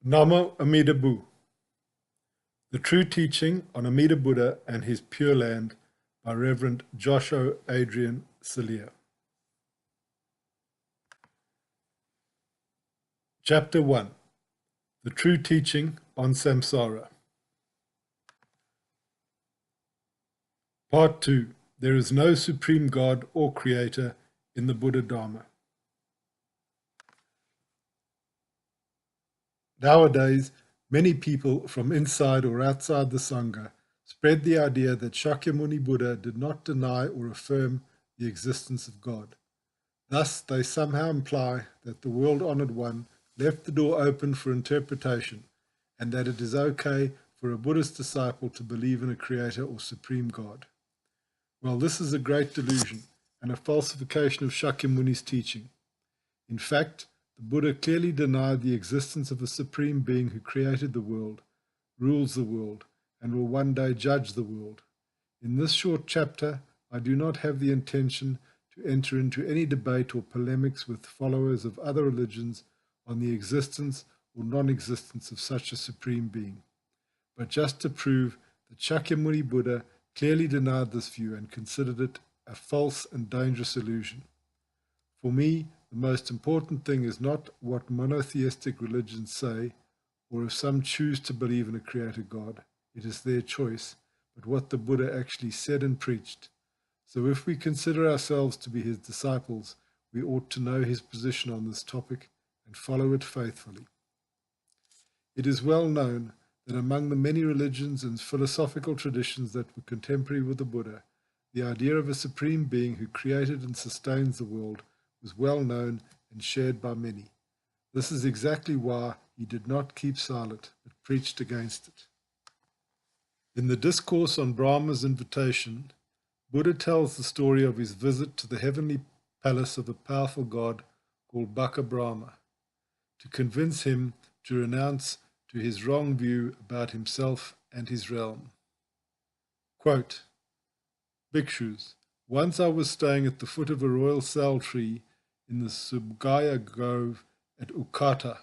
Namo Amida Bu, The True Teaching on Amida Buddha and His Pure Land by Reverend Joshua Adrian Celia. Chapter 1, The True Teaching on Samsara. Part 2, There is no Supreme God or Creator in the Buddha Dharma. Nowadays, many people from inside or outside the Sangha spread the idea that Shakyamuni Buddha did not deny or affirm the existence of God. Thus, they somehow imply that the world-honored one left the door open for interpretation and that it is okay for a Buddhist disciple to believe in a creator or supreme God. Well, this is a great delusion and a falsification of Shakyamuni's teaching. In fact, the Buddha clearly denied the existence of a supreme being who created the world, rules the world, and will one day judge the world. In this short chapter, I do not have the intention to enter into any debate or polemics with followers of other religions on the existence or non-existence of such a supreme being, but just to prove that Shakyamuni Buddha clearly denied this view and considered it a false and dangerous illusion. For me, the most important thing is not what monotheistic religions say, or if some choose to believe in a creator God, it is their choice, but what the Buddha actually said and preached. So if we consider ourselves to be his disciples, we ought to know his position on this topic and follow it faithfully. It is well known that among the many religions and philosophical traditions that were contemporary with the Buddha, the idea of a supreme being who created and sustains the world was well known and shared by many. This is exactly why he did not keep silent, but preached against it. In the discourse on Brahma's invitation, Buddha tells the story of his visit to the heavenly palace of a powerful god called Baka to convince him to renounce to his wrong view about himself and his realm. Quote, Bhikshus, once I was staying at the foot of a royal sal tree in the Subhagaya Grove at Ukata.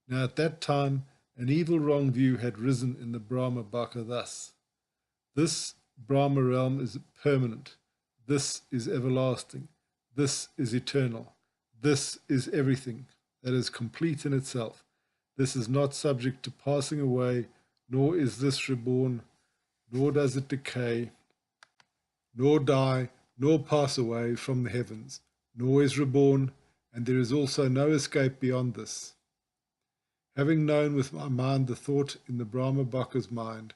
Now at that time, an evil wrong view had risen in the Brahma Baka thus. This Brahma realm is permanent. This is everlasting. This is eternal. This is everything that is complete in itself. This is not subject to passing away, nor is this reborn, nor does it decay, nor die, nor pass away from the heavens, nor is reborn, and there is also no escape beyond this. Having known with my mind the thought in the Brahma Baka's mind,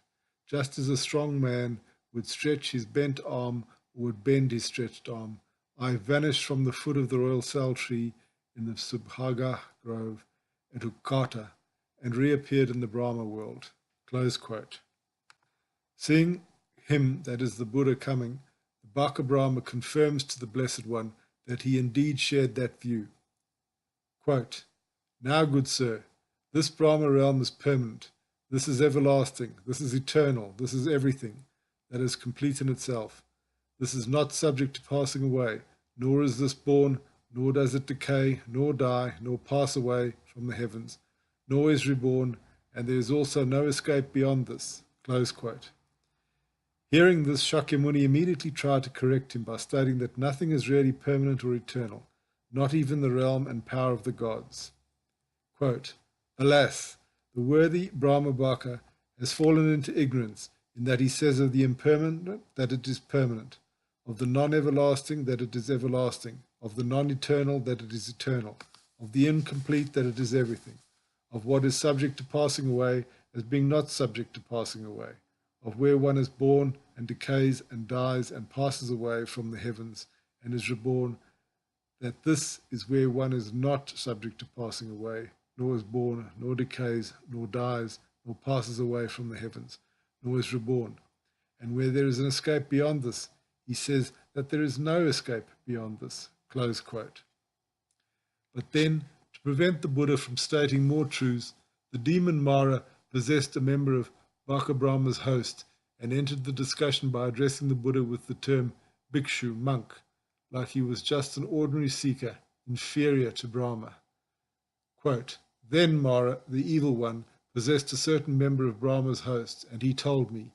just as a strong man would stretch his bent arm or would bend his stretched arm, I vanished from the foot of the royal sal tree in the Subhagaya Grove at Ukata and reappeared in the Brahma world. Close quote. Seeing him, that is the Buddha, coming, the Baka Brahma confirms to the Blessed One that he indeed shared that view. Quote, Now, good sir, this Brahma realm is permanent. This is everlasting. This is eternal. This is everything that is complete in itself. This is not subject to passing away, nor is this born, nor does it decay, nor die, nor pass away from the heavens, nor is reborn, and there is also no escape beyond this. Close quote. Hearing this, Shakyamuni immediately tried to correct him by stating that nothing is really permanent or eternal, not even the realm and power of the gods. Quote, Alas, the worthy Brahma Baka has fallen into ignorance in that he says of the impermanent that it is permanent, of the non-everlasting that it is everlasting, of the non-eternal that it is eternal, of the incomplete that it is everything, of what is subject to passing away as being not subject to passing away, of where one is born and decays and dies and passes away from the heavens and is reborn, that this is where one is not subject to passing away, nor is born, nor decays, nor dies, nor passes away from the heavens, nor is reborn. And where there is an escape beyond this, he says that there is no escape beyond this. Close quote. But then, to prevent the Buddha from stating more truths, the demon Mara possessed a member of Baka Brahma's host and entered the discussion by addressing the Buddha with the term bhikshu, monk, like he was just an ordinary seeker, inferior to Brahma. Quote, Then Mara, the evil one, possessed a certain member of Brahma's host, and he told me,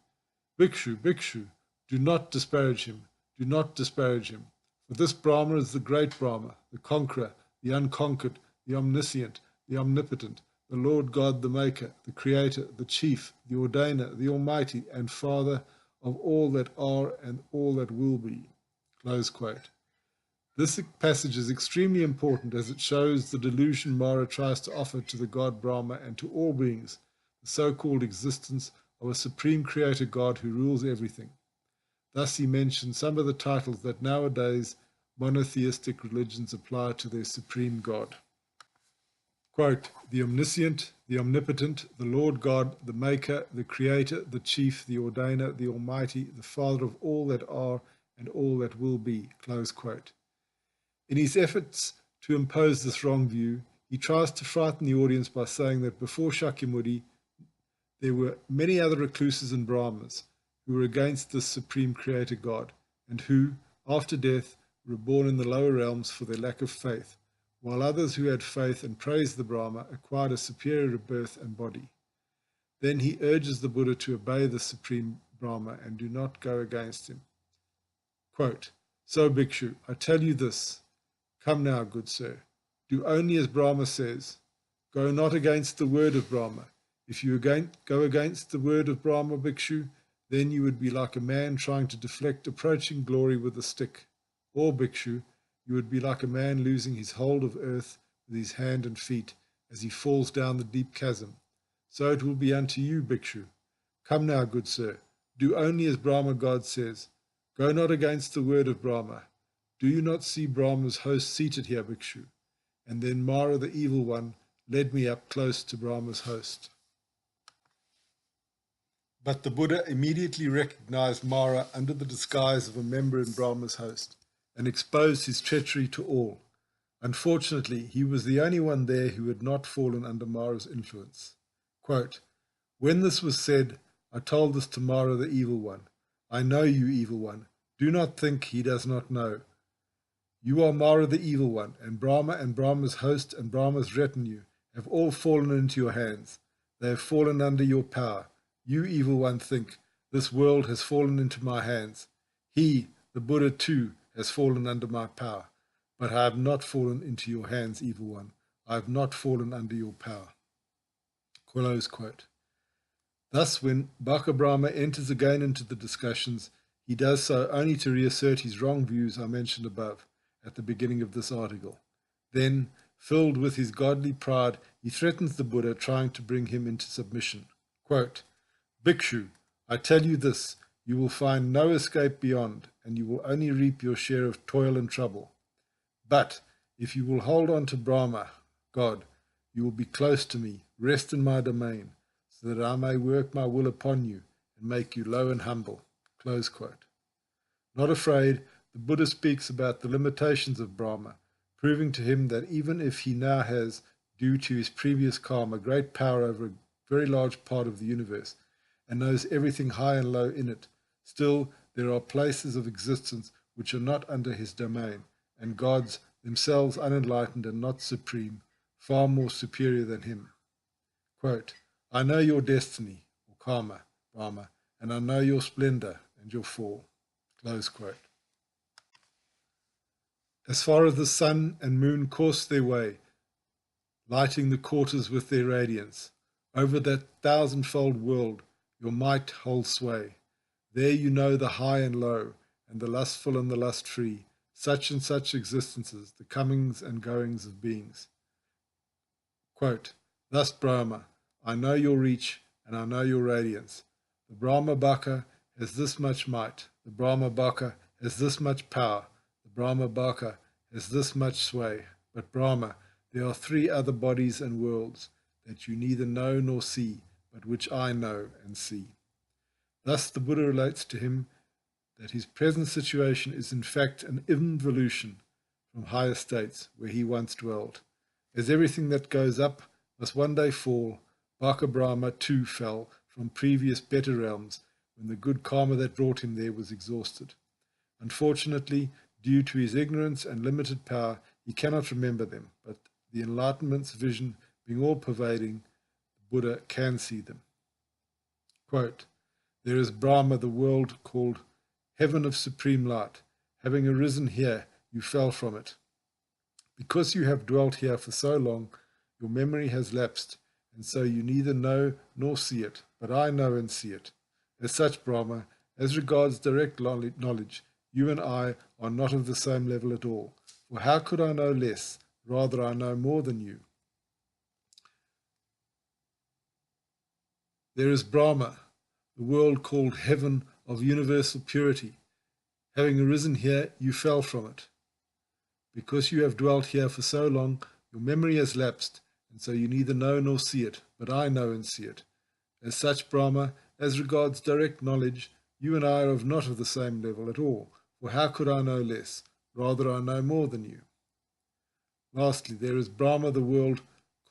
Bhikshu, Bhikshu, do not disparage him, do not disparage him. For this Brahma is the great Brahma, the conqueror, the unconquered, the omniscient, the omnipotent, the Lord God, the Maker, the Creator, the Chief, the Ordainer, the Almighty, and Father of all that are and all that will be. Close quote. This passage is extremely important as it shows the delusion Mara tries to offer to the God Brahma and to all beings, the so-called existence of a supreme creator God who rules everything. Thus he mentions some of the titles that nowadays monotheistic religions apply to their supreme God. Quote, the omniscient, the omnipotent, the Lord God, the Maker, the Creator, the Chief, the Ordainer, the Almighty, the Father of all that are and all that will be. Close quote. In his efforts to impose this wrong view, he tries to frighten the audience by saying that before Shakyamuni, there were many other recluses and Brahmas who were against this supreme creator God, and who, after death, were born in the lower realms for their lack of faith, while others who had faith and praised the Brahma acquired a superior birth and body. Then he urges the Buddha to obey the supreme Brahma and do not go against him. Quote, so, Bhikshu, I tell you this. Come now, good sir. Do only as Brahma says. Go not against the word of Brahma. If you go against the word of Brahma, Bhikshu, then you would be like a man trying to deflect approaching glory with a stick. Or, Bhikshu, you would be like a man losing his hold of earth with his hand and feet as he falls down the deep chasm. So it will be unto you, Bhikshu. Come now, good sir. Do only as Brahma God says. Go not against the word of Brahma. Do you not see Brahma's host seated here, Bhikshu? And then Mara, the evil one, led me up close to Brahma's host. But the Buddha immediately recognized Mara under the disguise of a member in Brahma's host and exposed his treachery to all. Unfortunately, he was the only one there who had not fallen under Mara's influence. Quote, when this was said, I told this to Mara, the evil one. I know you, evil one. Do not think he does not know. You are Mara the evil one, and Brahma's host and Brahma's retinue have all fallen into your hands. They have fallen under your power. You, evil one, think, this world has fallen into my hands. He, the Buddha too, has fallen under my power. But I have not fallen into your hands, evil one. I have not fallen under your power. Close quote. Thus, when Baka Brahma enters again into the discussions, he does so only to reassert his wrong views I mentioned above at the beginning of this article. Then, filled with his godly pride, he threatens the Buddha, trying to bring him into submission. Quote, Bhikshu, I tell you this, you will find no escape beyond, and you will only reap your share of toil and trouble. But if you will hold on to Brahma, God, you will be close to me, rest in my domain, so that I may work my will upon you and make you low and humble. Close quote. Not afraid, the Buddha speaks about the limitations of Brahma, proving to him that even if he now has, due to his previous karma, great power over a very large part of the universe, and knows everything high and low in it, still there are places of existence which are not under his domain, and gods, themselves unenlightened and not supreme, far more superior than him. Quote, I know your destiny, or karma, Brahma, and I know your splendor and your fall. Close quote. As far as the sun and moon course their way, lighting the quarters with their radiance, over that thousandfold world your might holds sway. There you know the high and low, and the lustful and the lust-free, such and such existences, the comings and goings of beings. Quote, thus Brahma, I know your reach and I know your radiance. The Brahma Baka has this much might, the Brahma Baka has this much power, the Brahma Baka has this much sway. But Brahma, there are three other bodies and worlds that you neither know nor see, but which I know and see. Thus the Buddha relates to him that his present situation is in fact an involution from higher states where he once dwelled. As everything that goes up must one day fall, Baka Brahma too fell from previous better realms when the good karma that brought him there was exhausted. Unfortunately, due to his ignorance and limited power, he cannot remember them, but the enlightenment's vision being all-pervading, the Buddha can see them. Quote, there is Brahma, the world called heaven of supreme light. Having arisen here, you fell from it. Because you have dwelt here for so long, your memory has lapsed, and so you neither know nor see it, but I know and see it. As such, Brahma, as regards direct knowledge, you and I are not of the same level at all. For how could I know less? Rather, I know more than you. There is Brahma, the world called heaven of universal purity. Having arisen here, you fell from it. Because you have dwelt here for so long, your memory has lapsed, and so you neither know nor see it, but I know and see it. As such, Brahma, as regards direct knowledge, you and I are not of the same level at all, for how could I know less? Rather, I know more than you. Lastly, there is Brahma, the world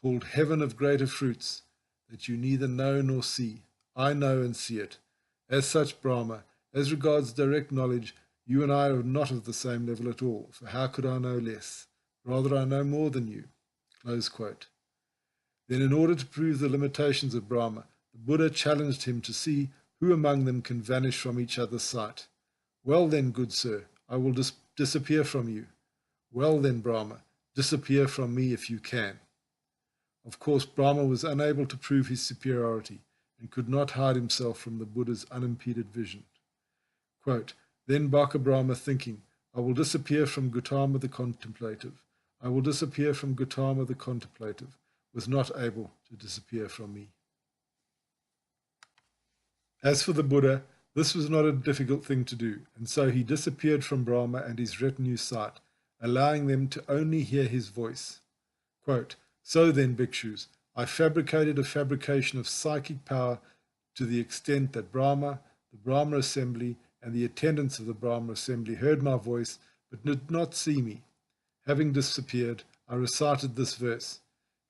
called heaven of greater fruits, that you neither know nor see. I know and see it. As such, Brahma, as regards direct knowledge, you and I are not of the same level at all, for how could I know less? Rather, I know more than you. Close quote. Then, in order to prove the limitations of Brahma, the Buddha challenged him to see who among them can vanish from each other's sight. Well then, good sir, I will disappear from you. Well then, Brahma, disappear from me if you can. Of course, Brahma was unable to prove his superiority and could not hide himself from the Buddha's unimpeded vision. Quote, then Baka Brahma thinking, I will disappear from Gautama the contemplative. I will disappear from Gautama the contemplative, was not able to disappear from me. As for the Buddha, this was not a difficult thing to do, and so he disappeared from Brahma and his retinue's sight, allowing them to only hear his voice. Quote, so then, bhikshus, I fabricated a fabrication of psychic power to the extent that Brahma, the Brahma assembly, and the attendants of the Brahma assembly heard my voice, but did not see me. Having disappeared, I recited this verse.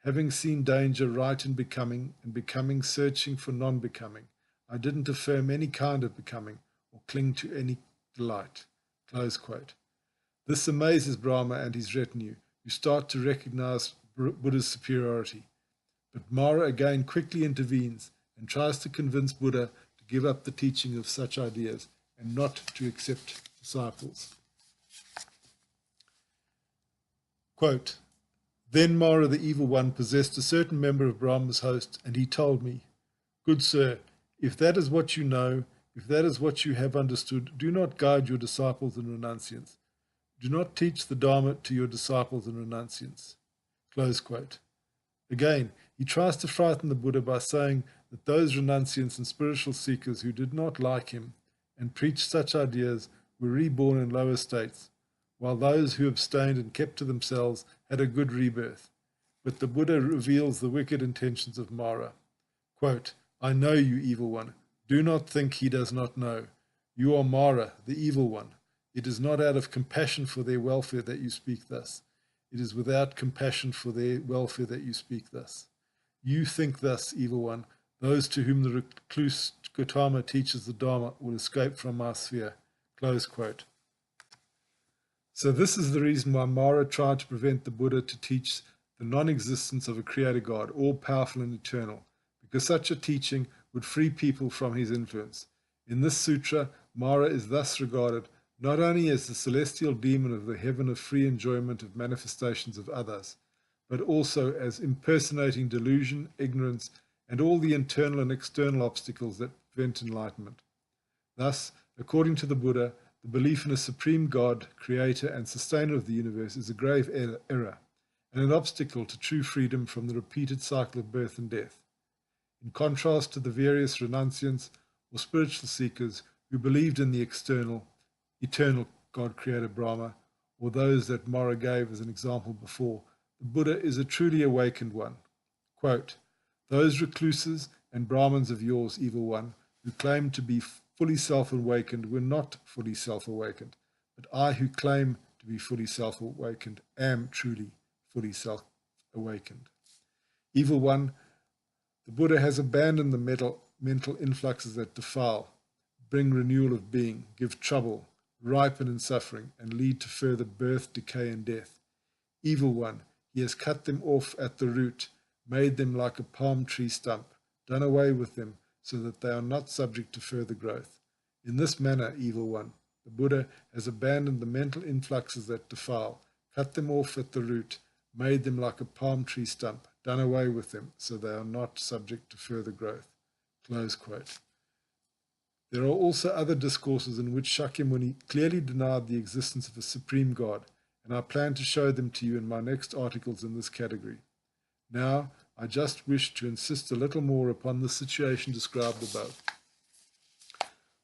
Having seen danger right in becoming, and becoming searching for non-becoming, I didn't affirm any kind of becoming, or cling to any delight. Close quote. This amazes Brahma and his retinue, who start to recognize Buddha's superiority. But Mara again quickly intervenes and tries to convince Buddha to give up the teaching of such ideas and not to accept disciples. Quote, then Mara the evil one possessed a certain member of Brahma's host, and he told me, good sir, if that is what you know, if that is what you have understood, do not guide your disciples and renunciants. Do not teach the Dharma to your disciples and renunciants. Close quote. Again, he tries to frighten the Buddha by saying that those renunciants and spiritual seekers who did not like him and preached such ideas were reborn in lower states, while those who abstained and kept to themselves had a good rebirth. But the Buddha reveals the wicked intentions of Mara. Quote, I know you, evil one. Do not think he does not know. You are Mara, the evil one. It is not out of compassion for their welfare that you speak thus. It is without compassion for their welfare that you speak thus. You think thus, evil one. Those to whom the recluse Gautama teaches the Dharma will escape from my sphere. Close quote. So this is the reason why Mara tried to prevent the Buddha to teach the non-existence of a creator God, all-powerful and eternal, because such a teaching would free people from his influence. In this sutra, Mara is thus regarded not only as the celestial demon of the heaven of free enjoyment of manifestations of others, but also as impersonating delusion, ignorance, and all the internal and external obstacles that prevent enlightenment. Thus, according to the Buddha, the belief in a supreme God, creator and sustainer of the universe is a grave error, and an obstacle to true freedom from the repeated cycle of birth and death. In contrast to the various renunciants or spiritual seekers who believed in the eternal God creator Brahma, or those that Mara gave as an example before, the Buddha is a truly awakened one. Quote, those recluses and Brahmins of yours, evil one, who claim to be fully self-awakened were not fully self-awakened, but I who claim to be fully self-awakened am truly fully self-awakened. Evil one, the Buddha has abandoned the mental influxes that defile, bring renewal of being, give trouble, ripen in suffering, and lead to further birth, decay, and death. Evil one, he has cut them off at the root, made them like a palm tree stump, done away with them, so that they are not subject to further growth. In this manner, evil one, the Buddha has abandoned the mental influxes that defile, cut them off at the root, made them like a palm tree stump, done away with them, so they are not subject to further growth. Close quote. There are also other discourses in which Shakyamuni clearly denied the existence of a supreme God, and I plan to show them to you in my next articles in this category. Now, I just wish to insist a little more upon the situation described above.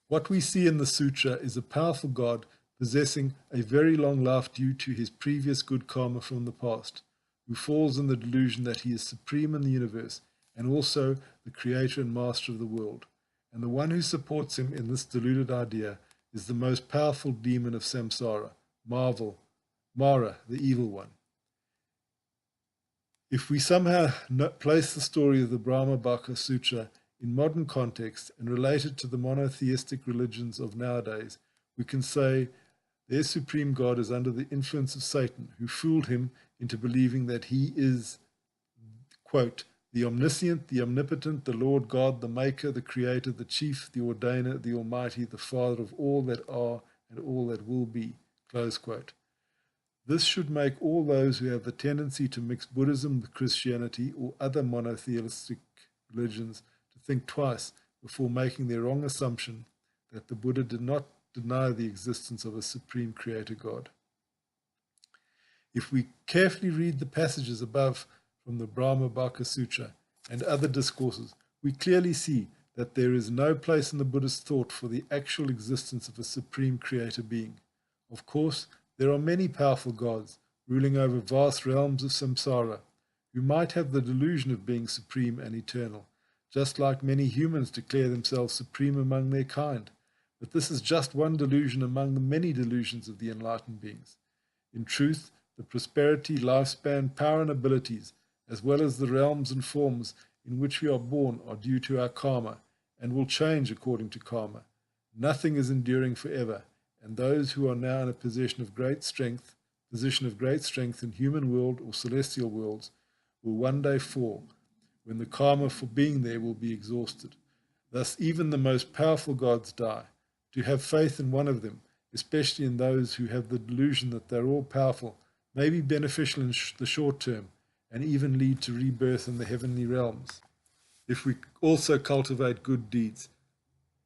What we see in the sutra is a powerful God possessing a very long life due to his previous good karma from the past, who falls in the delusion that he is supreme in the universe and also the creator and master of the world. And the one who supports him in this deluded idea is the most powerful demon of samsara, Mara, the evil one. If we somehow place the story of the Brahma Baka Sutra in modern context and relate it to the monotheistic religions of nowadays, we can say their supreme God is under the influence of Satan, who fooled him into believing that he is, quote, the omniscient, the omnipotent, the Lord God, the maker, the creator, the chief, the ordainer, the almighty, the father of all that are and all that will be, close quote. This should make all those who have the tendency to mix Buddhism with Christianity or other monotheistic religions to think twice before making their wrong assumption that the Buddha did not deny the existence of a supreme creator God. If we carefully read the passages above from the Brahma Baka Sutra and other discourses, we clearly see that there is no place in the Buddhist thought for the actual existence of a supreme creator being. Of course, there are many powerful gods ruling over vast realms of samsara who might have the delusion of being supreme and eternal, just like many humans declare themselves supreme among their kind. But this is just one delusion among the many delusions of the enlightened beings. In truth, the prosperity, lifespan, power, and abilities, as well as the realms and forms in which we are born, are due to our karma and will change according to karma. Nothing is enduring forever, and those who are now in a position of great strength in human world or celestial worlds will one day fall, when the karma for being there will be exhausted. Thus even the most powerful gods die. To have faith in one of them, especially in those who have the delusion that they're all powerful, may be beneficial in the short term and even lead to rebirth in the heavenly realms, if we also cultivate good deeds.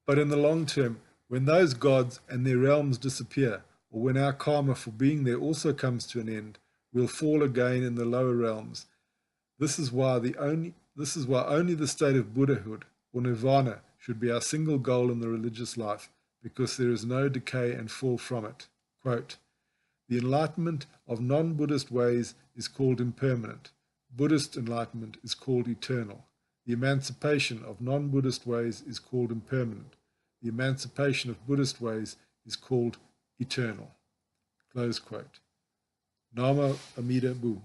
But in the long term, when those gods and their realms disappear, or when our karma for being there also comes to an end, we'll fall again in the lower realms. This is why only the state of Buddhahood or nirvana should be our single goal in the religious life, because there is no decay and fall from it. Quote, the enlightenment of non-Buddhist ways is called impermanent. Buddhist enlightenment is called eternal. The emancipation of non-Buddhist ways is called impermanent. The emancipation of Buddhist ways is called eternal. Close quote. Namo Amida Bu.